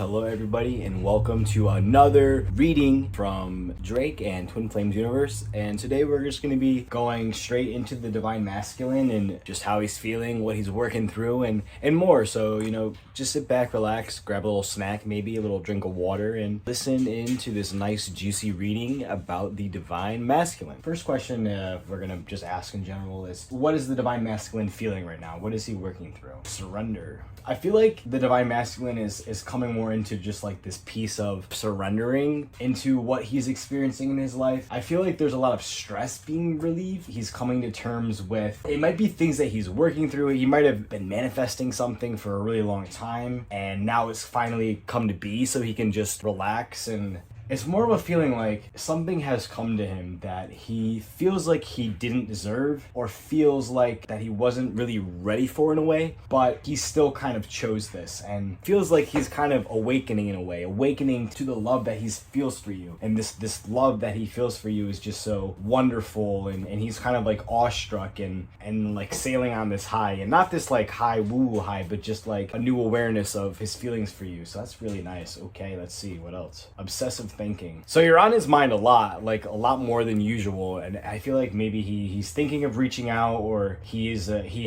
Hello everybody and welcome to another reading from Drake and Twin Flames Universe. And today we're just going to be going straight into the Divine Masculine and just how he's feeling, what he's working through and more. So, just sit back, relax, grab a little snack, maybe a little drink of water and listen into this nice juicy reading about the Divine Masculine. First question we're going to just ask in general is, what is the Divine Masculine feeling right now? What is he working through? Surrender. I feel like the Divine Masculine is coming more into just like this piece of surrendering into what he's experiencing in his life. I feel like there's a lot of stress being relieved. He's coming to terms with, it might be things that he's working through. He might have been manifesting something for a really long time and now it's finally come to be, so he can just relax. And it's more of a feeling like something has come to him that he feels like he didn't deserve, or feels like that he wasn't really ready for in a way, but he still kind of chose this and feels like he's kind of awakening in a way, awakening to the love that he feels for you. And this love that he feels for you is just so wonderful, and he's kind of like awestruck and like sailing on this high, and not this like high woo high, but just like a new awareness of his feelings for you. So that's really nice. Okay, let's see what else. Obsessive thinking. So you're on his mind a lot more than usual, and I feel like maybe he's thinking of reaching out, or he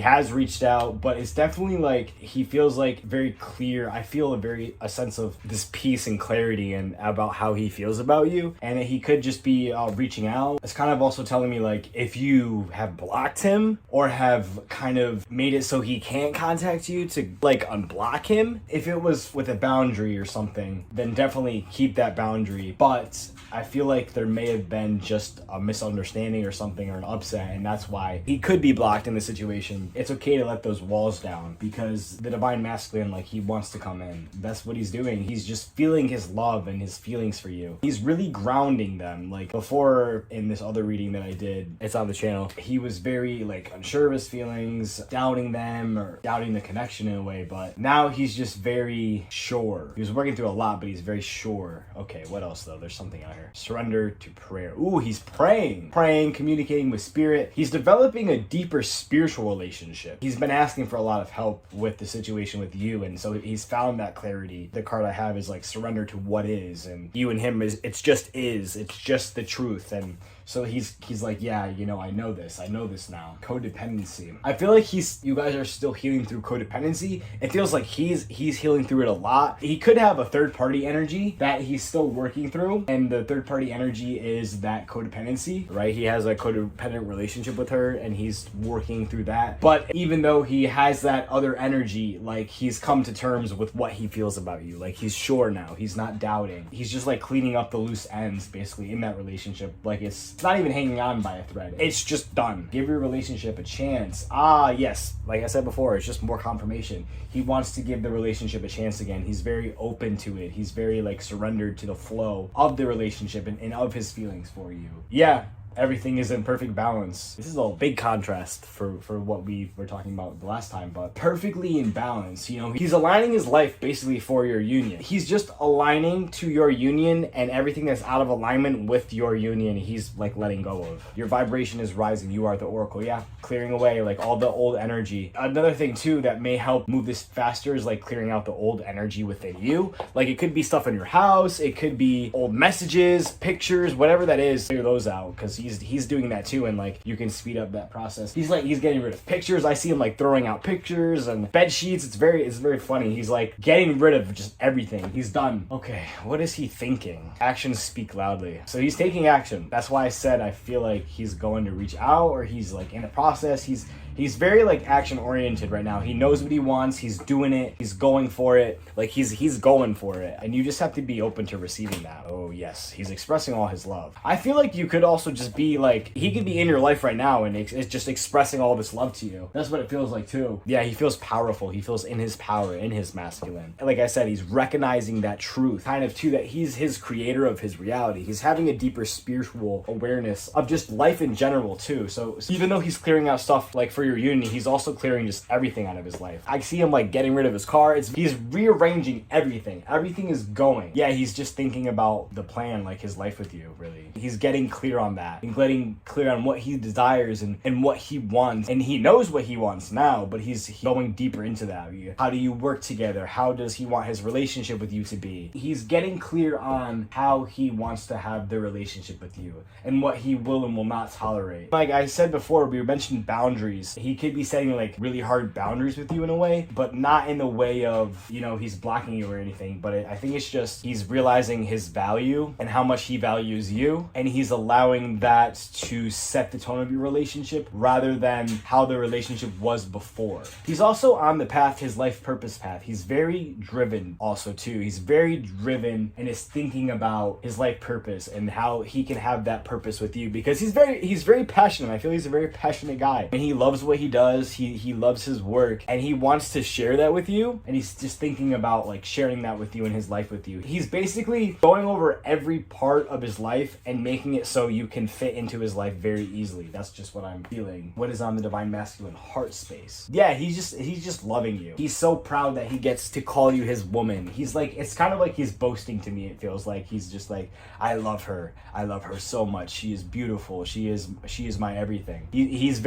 has reached out, but it's definitely like he feels like very clear. I feel a sense of this peace and clarity and about how he feels about you, and he could just be reaching out. It's kind of also telling me like if you have blocked him or have kind of made it so he can't contact you, to like unblock him. If it was with a boundary or something, then definitely keep that boundary. But I feel like there may have been just a misunderstanding or something, or an upset, and that's why he could be blocked in the situation. It's okay to let those walls down, because the Divine Masculine, like, he wants to come in. That's what he's doing. He's just feeling his love and his feelings for you. He's really grounding them. Like before, in this other reading that I did, it's on the channel, he was very like unsure of his feelings, doubting them or doubting the connection in a way, but now he's just very sure. He was working through a lot, but he's very sure. Okay, what else though? There's something out here. Surrender to prayer. Ooh, he's praying, communicating with spirit. He's developing a deeper spiritual relationship. He's been asking for a lot of help with the situation with you, and so he's found that clarity. The card I have is like surrender to what is, and you and him it's just the truth. And so he's like, yeah, I know this now. Codependency. I feel like you guys are still healing through codependency. It feels like he's healing through it a lot. He could have a third party energy that he's still working through, and the third party energy is that codependency, right? He has a codependent relationship with her and he's working through that. But even though he has that other energy, like, he's come to terms with what he feels about you. Like, he's sure now. He's not doubting. He's just like cleaning up the loose ends basically in that relationship. Like, it's not even hanging on by a thread. It's just done. Give your relationship a chance. Yes, like I said before, it's just more confirmation. He wants to give the relationship a chance again. He's very open to it. He's very like surrendered to the flow of the relationship and of his feelings for you. Yeah. Everything is in perfect balance. This is a big contrast for what we were talking about the last time, but perfectly in balance. He's aligning his life basically for your union. He's just aligning to your union, and everything that's out of alignment with your union, he's like letting go of. Your vibration is rising. You are the oracle. Yeah, clearing away like all the old energy. Another thing too that may help move this faster is like clearing out the old energy within you. Like, it could be stuff in your house. It could be old messages, pictures, whatever that is. Clear those out, because he's doing that too, and like you can speed up that process. He's getting rid of pictures. I see him like throwing out pictures and bed sheets. It's very funny. He's like getting rid of just everything. He's done. Okay, what is he thinking? Actions speak loudly. So he's taking action. That's why I said I feel like he's going to reach out, or he's like in a process. He's very like action oriented right now. He knows what he wants. He's doing it. He's going for it. Like he's going for it. And you just have to be open to receiving that. Oh yes, he's expressing all his love. I feel like you could also just be like, he could be in your life right now and it's just expressing all this love to you. That's what it feels like too. Yeah, he feels powerful. He feels in his power, in his masculine. And like I said, he's recognizing that truth kind of too, that he's his creator of his reality. He's having a deeper spiritual awareness of just life in general too. So even though he's clearing out stuff like for your union, he's also clearing just everything out of his life. I see him like getting rid of his car. He's rearranging everything. Everything is going. Yeah, he's just thinking about the plan, like his life with you, really. He's getting clear on that and getting clear on what he desires and what he wants. And he knows what he wants now, but he's going deeper into that. How do you work together? How does he want his relationship with you to be? He's getting clear on how he wants to have the relationship with you and what he will and will not tolerate. Like I said before, we mentioned boundaries. He could be setting like really hard boundaries with you in a way, but not in the way of, you know, he's blocking you or anything. But I think it's just he's realizing his value and how much he values you, and he's allowing that to set the tone of your relationship rather than how the relationship was before. He's also on the path, his life purpose path. He's very driven also too. He's very driven and is thinking about his life purpose and how he can have that purpose with you, because he's very passionate. I feel he's a very passionate guy, and he loves what he does. He loves his work, and he wants to share that with you, and he's just thinking about like sharing that with you in his life with you. He's basically going over every part of his life and making it so you can fit into his life very easily. That's just what I'm feeling. What is on the divine masculine heart space? Yeah, he's just loving you. He's so proud that he gets to call you his woman. He's like, it's kind of like he's boasting to me. It feels like he's just like, I love her so much. She is beautiful. She is my everything. He's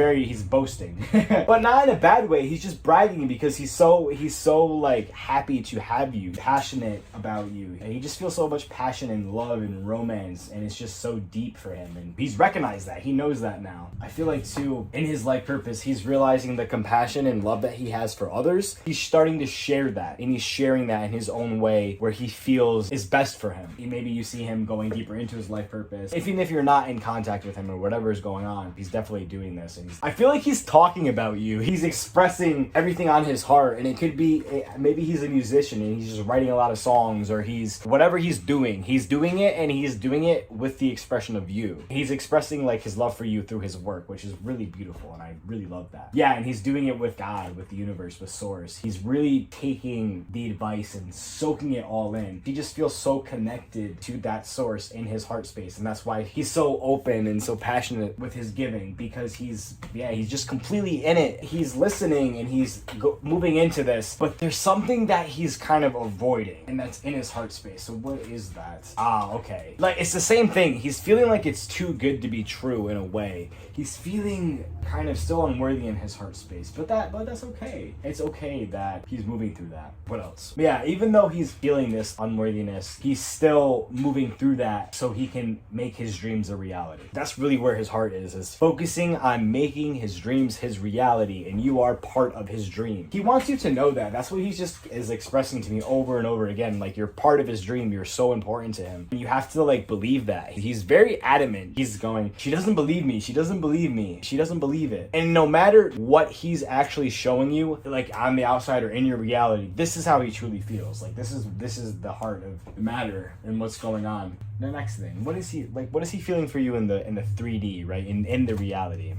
boasting, but not in a bad way. He's just bragging because he's so like happy to have you, passionate about you, and he just feels so much passion and love and romance, and it's just so deep for him, and he's recognized that. He knows that now. I feel like too, in his life purpose, he's realizing the compassion and love that he has for others. He's starting to share that, and he's sharing that in his own way where he feels is best for him. Maybe you see him going deeper into his life purpose. Even if you're not in contact with him or whatever is going on, he's definitely doing this, and I feel like he's talking about you. He's expressing everything on his heart, and it could be maybe he's a musician and he's just writing a lot of songs, or he's whatever he's doing it, and he's doing it with the expression of you. He's expressing like his love for you through his work, which is really beautiful, and I really love that. Yeah, and he's doing it with God, with the universe, with source. He's really taking the advice and soaking it all in. He just feels so connected to that source in his heart space, and that's why he's so open and so passionate with his giving, because he's just completely in it. He's listening and he's moving into this, but there's something that he's kind of avoiding, and that's in his heart space. So what is that? Okay. Like, it's the same thing. He's feeling like it's too good to be true in a way. He's feeling kind of still unworthy in his heart space, but that's okay. It's okay that he's moving through that. What else? But yeah, even though he's feeling this unworthiness, he's still moving through that so he can make his dreams a reality. That's really where his heart is focusing on making his dreams his reality, and you are part of his dream. He wants you to know that. That's what he just is expressing to me over and over again. Like, you're part of his dream. You're so important to him. You have to like believe that. He's very adamant. He's going, she doesn't believe me. She doesn't believe me. She doesn't believe it. And no matter what he's actually showing you, like on the outside or in your reality, this is how he truly feels. Like, this is the heart of the matter and what's going on. The next thing, what is he feeling for you in the 3D, right? In the reality?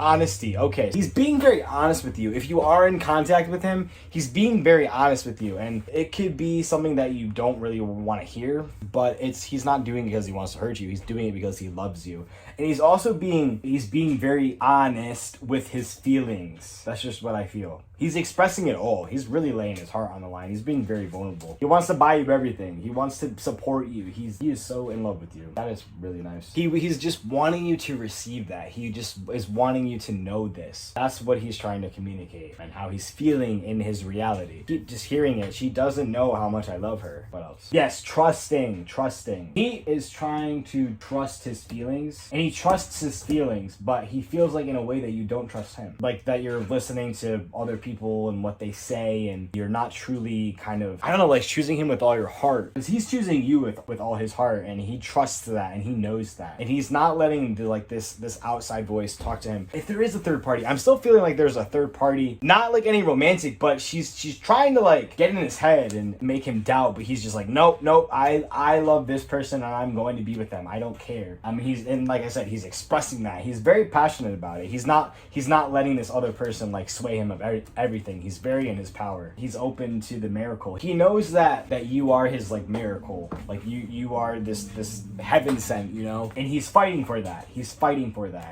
Honesty. Okay, he's being very honest with you. If you are in contact with him, he's being very honest with you, and it could be something that you don't really want to hear, but he's not doing it because he wants to hurt you. He's doing it because he loves you, and he's also being very honest with his feelings. That's just what I feel. He's expressing it all. He's really laying his heart on the line. He's being very vulnerable. He wants to buy you everything. He wants to support you. He is so in love with you. That is really nice. He's just wanting you to receive that. He just is wanting you to know this. That's what he's trying to communicate, and how he's feeling in his reality. Keep just hearing it. She doesn't know how much I love her. What else? Yes, trusting. He is trying to trust his feelings, and he trusts his feelings, but he feels like in a way that you don't trust him. Like that you're listening to other people and what they say, and you're not truly kind of, I don't know, like choosing him with all your heart, because he's choosing you with all his heart, and he trusts that, and he knows that, and he's not letting this outside voice talk to him. If there is a third party, I'm still feeling like there's a third party, not like any romantic, but she's trying to like get in his head and make him doubt, but he's just like, nope, I love this person and I'm going to be with them. I don't care. I mean, and like I said, he's expressing that. He's very passionate about it. He's not letting this other person like sway him of everything. He's very in his power. He's open to the miracle. He knows that you are his like miracle. Like you are this heaven sent, you know? And he's fighting for that.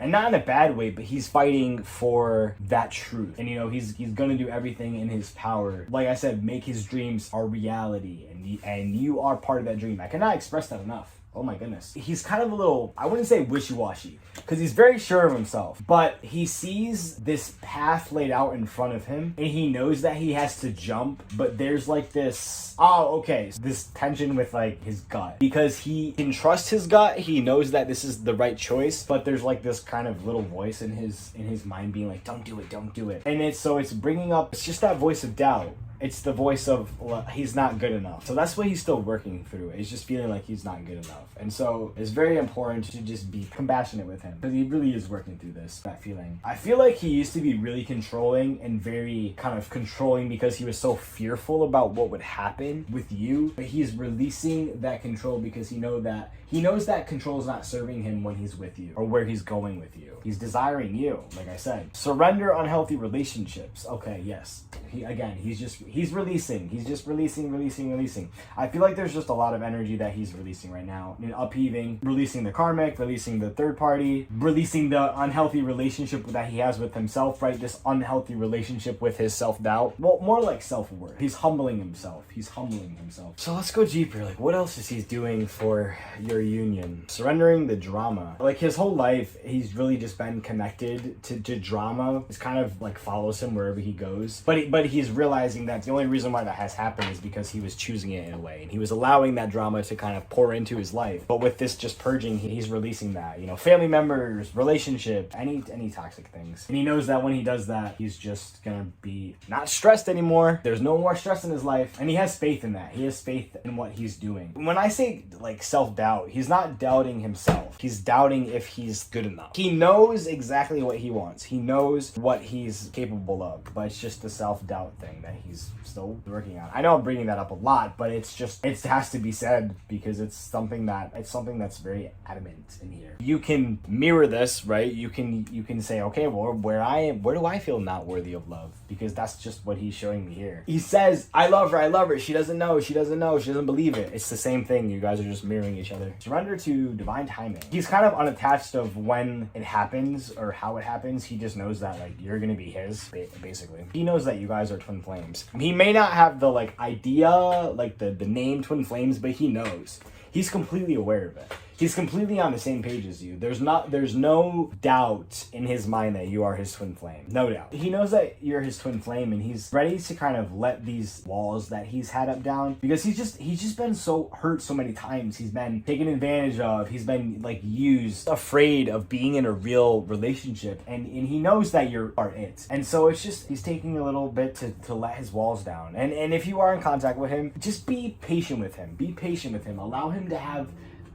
And not in a bad way, but he's fighting for that truth. And, you know, he's gonna do everything in his power. Like I said, make his dreams a reality. And you are part of that dream. I cannot express that enough. Oh my goodness. He's kind of a little, I wouldn't say wishy-washy, because he's very sure of himself, but he sees this path laid out in front of him, and he knows that he has to jump, but there's like this, this tension with like his gut, because he can trust his gut. He knows that this is the right choice, but there's like this kind of little voice in his mind being like, don't do it. And it's bringing up, it's just that voice of doubt. It's the voice of, well, he's not good enough. So that's what he's still working through. He's just feeling like he's not good enough. And so it's very important to just be compassionate with him, because he really is working through that feeling. I feel like he used to be really controlling and very kind of controlling because he was so fearful about what would happen with you. But he's releasing that control because he knows that control is not serving him when he's with you or where he's going with you. He's desiring you, like I said. Surrender unhealthy relationships. Okay, yes. He's releasing. He's just releasing. I feel like there's just a lot of energy that he's releasing right now. I mean, upheaving, releasing the karmic, releasing the third party, releasing the unhealthy relationship that he has with himself, right? This unhealthy relationship with his self-doubt. Well, more like self-worth. He's humbling himself. So let's go deeper. Like, what else is he doing for your union? Surrendering the drama. Like, his whole life, he's really just been connected to drama. It's kind of like follows him wherever he goes. But he's realizing that the only reason why that has happened is because he was choosing it in a way, and he was allowing that drama to kind of pour into his life. But with this just purging, he's releasing that, you know, family members, relationship, any toxic things. And he knows that when he does that, he's just gonna be not stressed anymore. There's no more stress in his life, and he has faith in that. He has faith in what he's doing. When I say like self-doubt, he's not doubting himself. He's doubting if he's good enough. He knows exactly what he wants. He knows what he's capable of, but it's just the self-doubt thing that he's still working on. I know I'm bringing that up a lot, but it has to be said because it's something that's very adamant in here. You can mirror this, right? You can say, okay, well, where do I feel not worthy of love? Because that's just what he's showing me here. He says, I love her. She doesn't know. She doesn't believe it. It's the same thing. You guys are just mirroring each other. Surrender to divine timing. He's kind of unattached of when it happens or how it happens. He just knows that like you're gonna be his, basically. He knows that you guys are twin flames. He may not have the like idea, like the name twin flames, but he knows. He's completely aware of it. He's completely on the same page as you. There's no doubt in his mind that you are his twin flame. No doubt. He knows that you're his twin flame, and he's ready to kind of let these walls that he's had up down, because he's just been so hurt so many times. He's been taken advantage of. He's been like used, afraid of being in a real relationship, and he knows that you are it. And so it's just he's taking a little bit to let his walls down. And if you are in contact with him, just be patient with him. Be patient with him. Allow him to have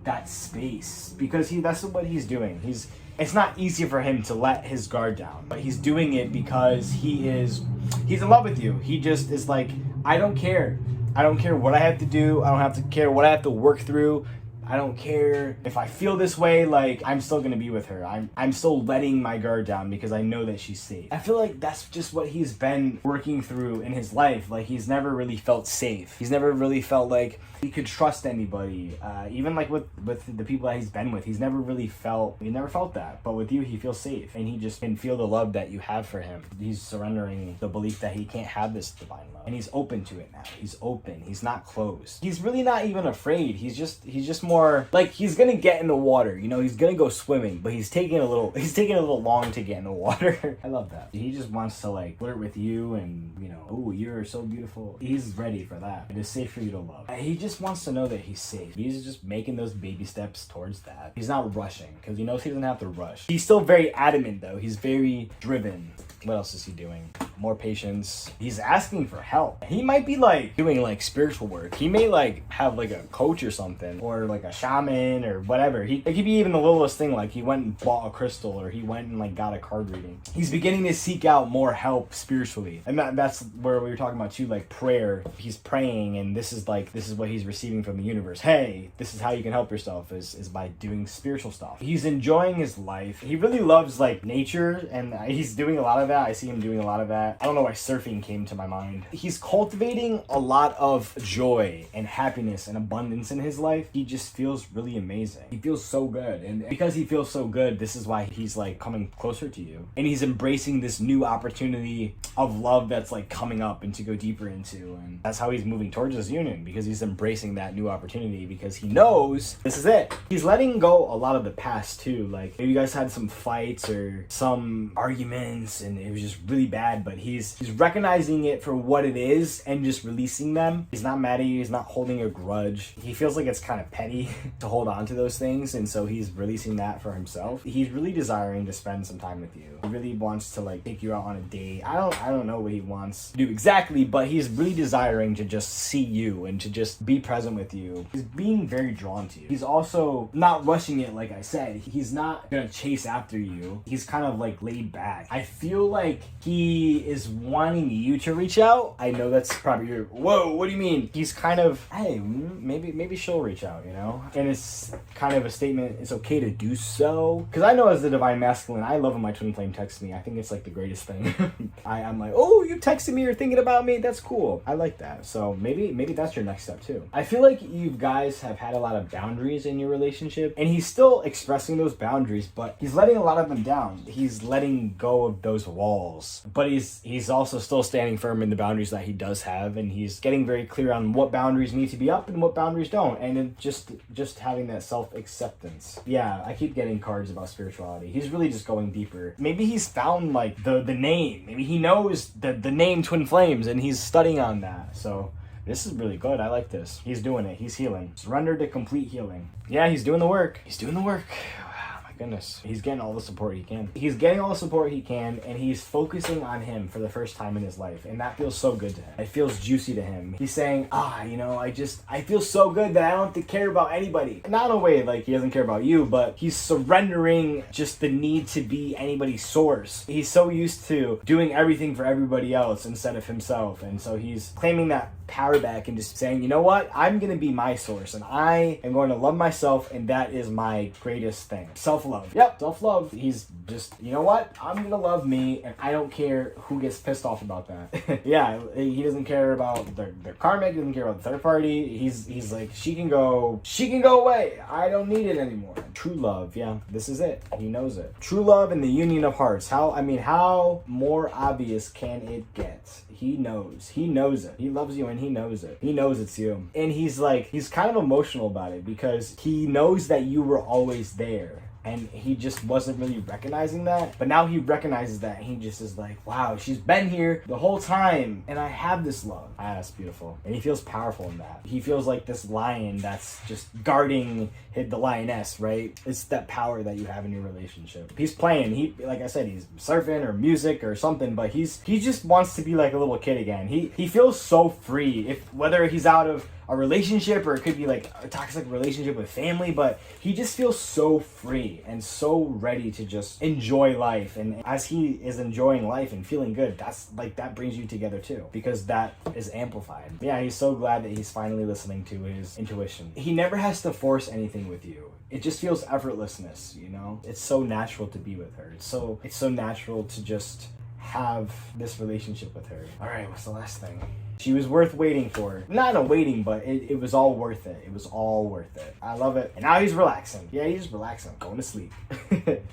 that space, because that's what he's doing. It's not easy for him to let his guard down, but he's doing it because he's in love with you. He just is like, I don't care what I have to do. I don't have to care what I have to work through. I don't care if I feel this way, like I'm still gonna be with her. I'm still letting my guard down because I know that she's safe. I feel like that's just what he's been working through in his life. Like he's never really felt safe. He's never really felt like he could trust anybody. Even like with the people that he's been with, he never felt that. But with you, he feels safe, and he just can feel the love that you have for him. He's surrendering the belief that he can't have this divine love, and he's open to it now. He's open. He's not closed. He's really not even afraid. He's just more like he's gonna get in the water. You know, he's gonna go swimming, but he's taking a little long to get in the water. I love that. He just wants to like flirt with you, and you know, oh, you're so beautiful. He's ready for that. It is safe for you to love. He just wants to know that he's safe. He's just making those baby steps towards that. He's not rushing because he knows he doesn't have to rush. He's still very adamant though. He's very driven. What else is he doing? More patience. He's asking for help. He might be like doing like spiritual work. He may like have like a coach or something, or like a shaman or whatever. It could be even the littlest thing, like he went and bought a crystal, or he went and like got a card reading. He's beginning to seek out more help spiritually, and that's where we were talking about too, like prayer. He's praying, and this is what he's receiving from the universe. Hey, this is how you can help yourself is by doing spiritual stuff. He's enjoying his life. He really loves like nature, and he's doing a lot of that. I see him doing a lot of that. that. I don't know why surfing came to my mind. He's cultivating a lot of joy and happiness and abundance in his life. He just feels really amazing. He feels so good. And because he feels so good, this is why he's like coming closer to you. And he's embracing this new opportunity of love that's like coming up and to go deeper into. And that's how he's moving towards this union, because he's embracing that new opportunity, because he knows this is it. He's letting go a lot of the past too. Like maybe you guys had some fights or some arguments and it was just really bad, but he's recognizing it for what it is and just releasing them. He's not mad at you. He's not holding a grudge. He feels like it's kind of petty to hold on to those things, and so he's releasing that for himself. He's really desiring to spend some time with you. He really wants to like take you out on a date. I don't know what he wants to do exactly, but he's really desiring to just see you and to just be present with you. He's being very drawn to you. He's also not rushing it, like I said. He's not gonna chase after you. He's kind of like laid back. I feel like he is wanting you to reach out. I know that's probably your, whoa, what do you mean? He's kind of, hey, maybe she'll reach out, you know? And it's kind of a statement, it's okay to do so. Because I know as the divine masculine, I love when my twin flame texts me. I think it's like the greatest thing. I'm like, oh, you texted me, you're thinking about me. That's cool. I like that. So maybe that's your next step too. I feel like you guys have had a lot of boundaries in your relationship, and he's still expressing those boundaries, but he's letting a lot of them down. He's letting go of those walls, but he's also still standing firm in the boundaries that he does have, and he's getting very clear on what boundaries need to be up and what boundaries don't, and it just having that self-acceptance. Yeah, I keep getting cards about spirituality. He's really just going deeper. Maybe he's found like the name. Maybe he knows the name Twin Flames and he's studying on that. So this is really good. I like this. He's doing it. He's healing. Surrender to complete healing. Yeah, he's doing the work. He's doing the work. Goodness, he's getting all the support he can. He's getting all the support he can, and he's focusing on him for the first time in his life, and that feels so good to him. It feels juicy to him. He's saying, I feel so good that I don't have to care about anybody. Not in a way like he doesn't care about you, but he's surrendering just the need to be anybody's source. He's so used to doing everything for everybody else instead of himself, and so he's claiming that power back and just saying, you know what, I'm gonna be my source, and I am going to love myself, and that is my greatest thing. Self-love. Yep, self-love. He's just, you know what, I'm gonna love me, and I don't care who gets pissed off about that. Yeah, he doesn't care about their karmic. He doesn't care about the third party. He's like, she can go away. I don't need it anymore. True love. Yeah, this is it. He knows it. True love and the union of hearts. How more obvious can it get? He knows it. He loves you and he knows it. He knows it's you. And he's kind of emotional about it, because he knows that you were always there. And he just wasn't really recognizing that. But now he recognizes that, and he just is like, wow, she's been here the whole time, and I have this love. Ah, that's beautiful. And he feels powerful in that. He feels like this lion that's just guarding the lioness, right? It's that power that you have in your relationship. He's playing. Like I said, he's surfing or music or something, but he just wants to be like a little kid again. He feels so free. Whether he's out of a relationship, or it could be like a toxic relationship with family, but he just feels so free and so ready to just enjoy life. And as he is enjoying life and feeling good, that brings you together too, because that is amplified. Yeah, he's so glad that he's finally listening to his intuition. He never has to force anything with you. It just feels effortlessness, you know? It's so natural to be with her. It's so natural to just have this relationship with her. All right, what's the last thing? She was worth waiting for. Not a waiting, but it was all worth it. It was all worth it. I love it. And now he's relaxing. Yeah, he's relaxing. Going to sleep.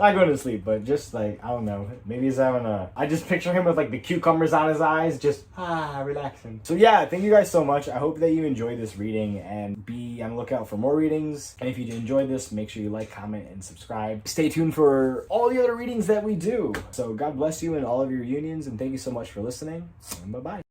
Not going to sleep, but just like, I don't know. Maybe he's having I just picture him with like the cucumbers on his eyes, just relaxing. So yeah, thank you guys so much. I hope that you enjoyed this reading, and be on the lookout for more readings. And if you did enjoy this, make sure you like, comment, and subscribe. Stay tuned for all the other readings that we do. So God bless you in all of your unions, and thank you so much for listening. And bye-bye.